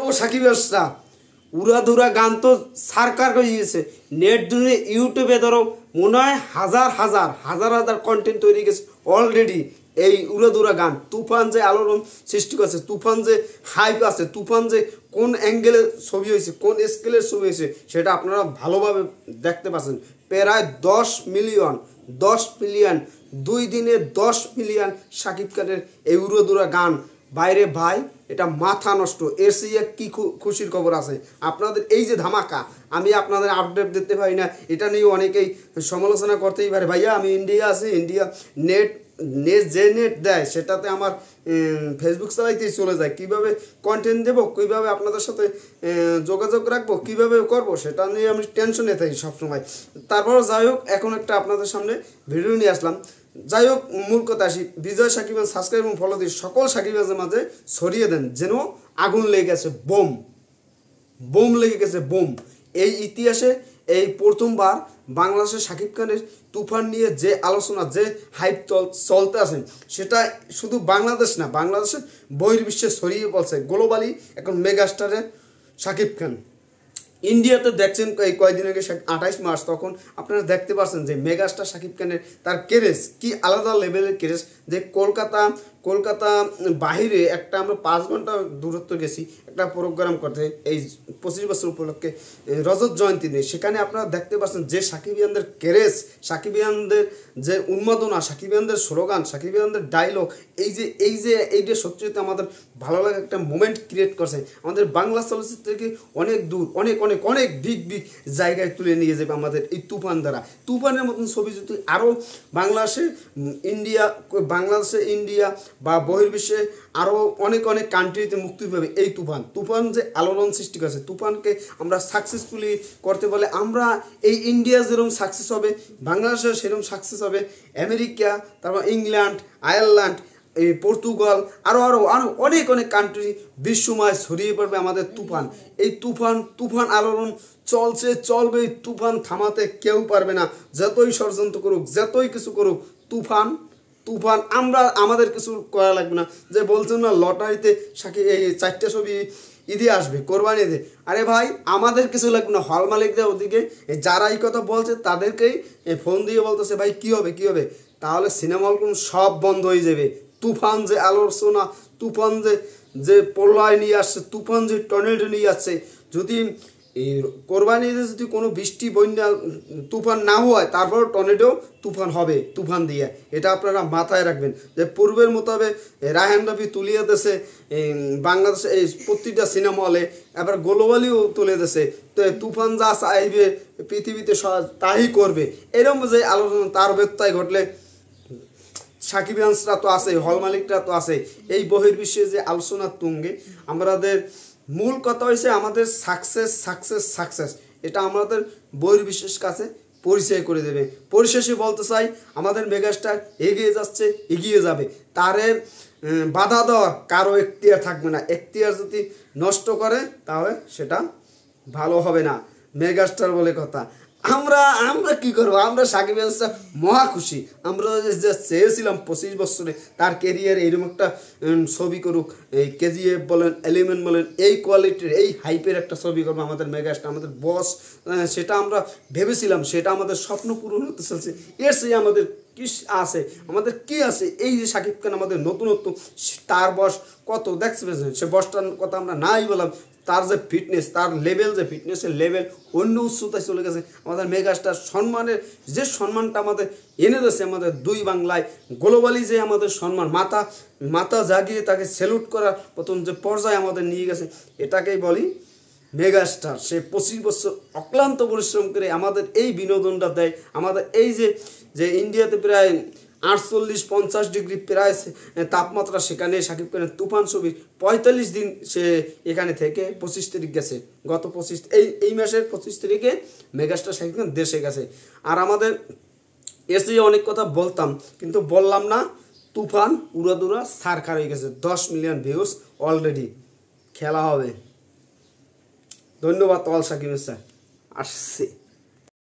ও সাকিব আসরা উড়াধুরা গান তো সারকার হয়ে গেছে। নেট জুড়ে ইউটিউবে ধরো মনে হয় হাজার হাজার হাজার হাজার কন্টেন্ট তৈরি গেছে অলরেডি। এই উড়াধুরা গান তুফান যে আলোড়ন সৃষ্টি করছে, তুফান যে হাইপ আছে, তুফান যে কোন অ্যাঙ্গেলের ছবি হয়েছে, কোন স্কেলের ছবি হয়েছে সেটা আপনারা ভালোভাবে দেখতে পাচ্ছেন। প্রায় 10 মিলিয়ন 2 দিনে 10 মিলিয়ন শাকিব খানের এই উড়াধুরা গান। বাইরে ভাই এটা মাথা নষ্ট। এর চেয়ে কি খুশির খবর আছে? আপনাদের এই যে ধামাকা, আমি আপনাদের আপডেট দিতে পারি না, এটা নিয়ে অনেকেই সমালোচনা করতেই পারে। ভাইয়া আমি ইন্ডিয়া আছি, ইন্ডিয়া নেট নেট যে নেট দেয় সেটাতে আমার ফেসবুক চালাইতেই চলে যায়। কীভাবে কন্টেন্ট দেবো, কীভাবে আপনাদের সাথে যোগাযোগ রাখবো, কীভাবে করবো সেটা নিয়ে আমি টেনশনে থাকি সবসময়। তারপরও যাই হোক, এখন একটা আপনাদের সামনে ভিডিও নিয়ে আসলাম। যাই হোক, মূল কথা আসি, বিজয় সাকিবের সাবস্ক্রাইব এবং ফলো দিয়ে সকল সাকিবের মাঝে ছড়িয়ে দেন যেন আগুন লেগে গেছে, বোম বোম লেগে গেছে, বোম। এই ইতিহাসে এই প্রথমবার বাংলাদেশের শাকিব খানের তুফান নিয়ে যে আলোচনা, যে হাইপ চলতে আছেন, সেটা শুধু বাংলাদেশ না, বাংলাদেশের বহির্বিশ্বে ছড়িয়ে পড়ছে। গ্লোবালি এখন মেগাস্টারের শাকিব খান। ইন্ডিয়াতে দেখছেন এই কয়েকদিন আগে 28 মার্চ, তখন আপনারা দেখতে পাচ্ছেন যে মেগাস্টার শাকিব খানের তার কেরেস কি আলাদা লেভেলের কেরেস। যে কলকাতা বাহিরে একটা আমরা 5 ঘন্টা দূরত্ব গেছি একটা প্রোগ্রাম করতে এই 25 বছর উপলক্ষে রজত জয়ন্তী নিয়ে। সেখানে আপনারা দেখতে পাচ্ছেন যে সাকিবিয়ানদের কেরেস, সাকিবিয়ানদের যে উন্মাদনা, সাকিবিয়ানদের স্লোগান, সাকিবিয়ানদের ডায়লগ, এইটা সত্যিতে আমাদের ভালো লাগে, একটা মোমেন্ট ক্রিয়েট করছে। আমাদের বাংলা চলচ্চিত্রকে অনেক দূর, অনেক অনেক অনেক বিগ জায়গায় তুলে নিয়ে যাবে আমাদের এই তুফান দ্বারা। তুফানের মতন ছবি যদি আরও বাংলাদেশে ইন্ডিয়া বা বহির্বিশ্বে আরও অনেক অনেক কান্ট্রিতে মুক্তি পাবে এই তুফান যে আলোড়ন সৃষ্টি করেছে। তুফানকে আমরা সাকসেসফুলি করতে পারলে আমরা এই ইন্ডিয়া যেরকম সাকসেস হবে, বাংলাদেশে সেরকম সাকসেস হবে, আমেরিকা, তারপর ইংল্যান্ড, আয়ারল্যান্ড, এই পর্তুগাল, আরও অনেক অনেক কান্ট্রি বিশ্বময় ছড়িয়ে পড়বে আমাদের তুফান। এই তুফান আলোড়ন চলবে। তুফান থামাতে কেউ পারবে না, যতই ষড়যন্ত্র করুক, যতই কিছু করুক। তুফান আমাদের কিছু করা লাগবে না। যে বলছেন না লটারিতে এই 4টে ছবি ঈদে আসবে, কোরবানি ঈদে, আরে ভাই আমাদের কিছু লাগবে না। হল মালিকদের ওদিকে যারা এই কথা বলছে তাদেরকেই ফোন দিয়ে বলতেছে ভাই কী হবে, তাহলে সিনেমা হল সব বন্ধ হয়ে যাবে। তুফান যে আলোচনা, তুফান যে প্রলয় নিয়ে আসছে, তুফান যে টর্নেডো নিয়ে আসছে, যদি এই কোরবানিতে যদি কোনো বৃষ্টি বন্যা তুফান না হয়, তারপর টর্নেডো তুফান হবে তুফান দিয়ে। এটা আপনারা মাথায় রাখবেন। যে পূর্বের মোতাবেক রায়হান রাফি তুলিয়ে দিয়েছে বাংলাদেশে এই প্রতিটা সিনেমা হলে, এবার গ্লোবালিও তুলে দিয়েছে। তো তুফান যা চাইবে পৃথিবীতে তাই করবে, এরকম যে আলোচনা তার ব্যত্যয় ঘটলে সাকিবিয়ানসরা তো আছে, হল মালিকরা তো আছে। এই বহির্বিশ্বে যে আলোচনা তুঙ্গে, আমাদের মূল কথা হয়েছে আমাদের সাকসেস, এটা আমাদের বহির্বিশ্বের কাছে পরিচয় করে দেবে। পরিশেষে বলতে চাই, আমাদের মেগাস্টার এগিয়ে যাবে, তারে বাধা দেওয়ার কারো এখতিয়ার থাকবে না। এখতিয়ার যদি নষ্ট করে তাহলে সেটা ভালো হবে না। মেগাস্টার বলে কথা। আমরা কি করবো? আমরা সাকিব আল মহা খুশি। আমরা যে চেয়েছিলাম 25 বছরে তার কেরিয়ার এইরকম একটা ছবি করুক, এই কেজিএফ বলেন, এলিমেন্ট বলেন, এই কোয়ালিটির এই হাইপের একটা ছবি করবো আমাদের মেগাস্টার, আমাদের বস, সেটা আমরা ভেবেছিলাম, সেটা আমাদের স্বপ্ন পূরণ হতে চলছে। এর চেয়ে আমাদের আমাদের কি আছে? এই যে সাকিব খান আমাদের নতুনত্ব, তার বয়স কত দেখতে পেয়েছেন, সে বয়সটার কথা আমরা নাই বললাম। তার যে ফিটনেস, তার লেভেল, যে ফিটনেসের লেভেল অন্য উচ্চতায় চলে গেছে। আমাদের মেগাস্টার সম্মানের যে সম্মানটা আমাদের এনে দিয়েছে আমাদের দুই বাংলায়, গ্লোবালি যে আমাদের সম্মান, মাথা জাগিয়ে তাকে স্যালুট করার প্রথম যে পর্যায়ে আমাদের নিয়ে গেছে, এটাকেই বলি মেগাস্টার। সে 25 বছর অক্লান্ত পরিশ্রম করে আমাদের এই বিনোদনটা দেয়। আমাদের এই যে ইন্ডিয়াতে প্রায় 48-50 ডিগ্রি প্রায় তাপমাত্রা, সেখানে সাকিব খানের তুফান ছবির 45 দিন সে এখানে থেকে 25 তারিখ গেছে, গত 25 এই মাসের 25 তারিখে মেগাস্টার সাকিব খান দেশে গেছে। আর আমাদের এসে অনেক কথা বলতাম কিন্তু বললাম না। তুফান উড়াদুরা সারখার হয়ে গেছে, 10 মিলিয়ন ভিউজ অলরেডি। খেলা হবে। ধন্যবাদ অল সাকিব স্যার আসছে।